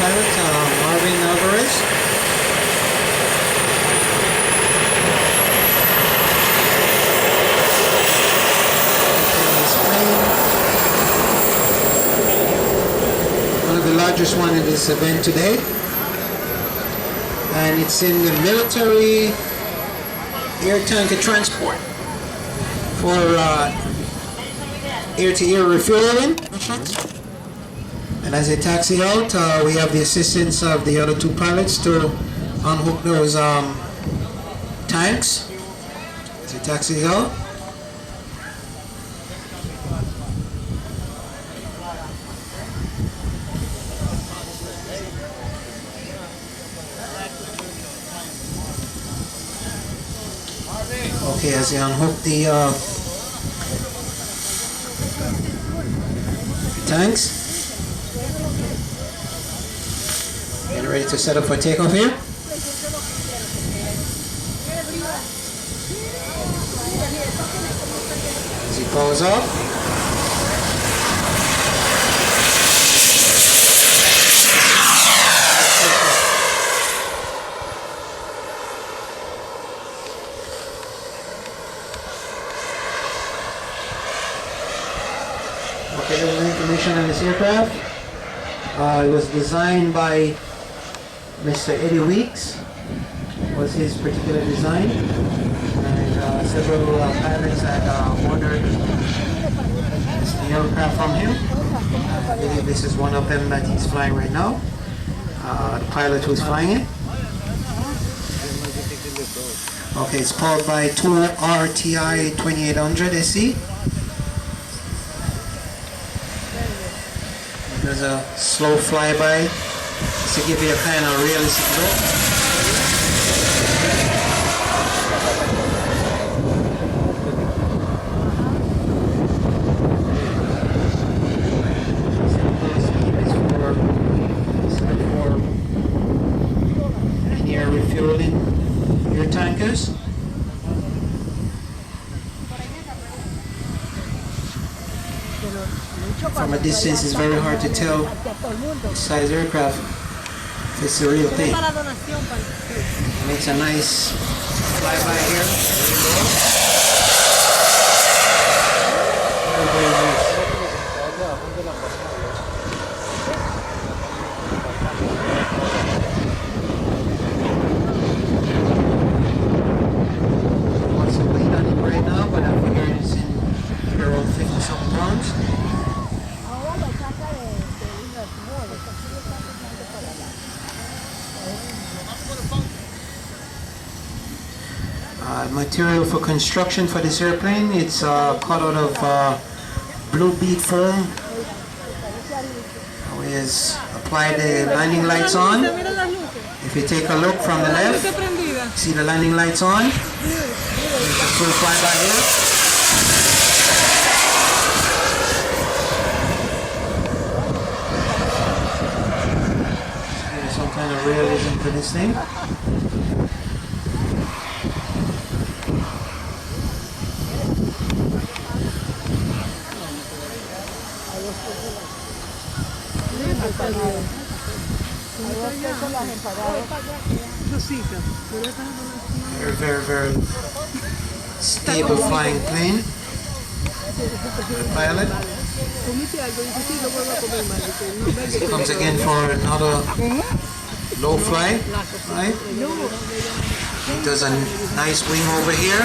pilot, Marvin Alvarez. One of the largest one in this event today, and it's in the military air tanker transport for air-to-air refueling. And as they taxi out, we have the assistance of the other two pilots to unhook those tanks as they taxi out. Okay, as they unhook the tanks, getting ready to set up for takeoff here. As he pulls off. Okay, there's information on this aircraft. It was designed by Mr. Eddie Weeks, was his particular design, and several pilots had ordered the aircraft from him. I believe this is one of them that he's flying right now, the pilot who's flying it. Okay, it's powered by 2 RTI 2800 SE. There's a slow flyby to give you a kind of realistic look. And air refueling your tankers. From a distance, it's very hard to tell the size aircraft if it's the real thing. It makes a nice flyby here. Very, very nice. What's the weight on it right now? But I figure it's in around 50-something pounds. Material for construction for this airplane, it's cut out of blue bead foam. We has applied the landing lights on. If you take a look from the left, see the landing lights on. There's a full flyby here. There's some kind of realism to this thing. Very, very, very stable flying plane. The pilot. It comes again for another low fly. Right? It does a nice wing over here.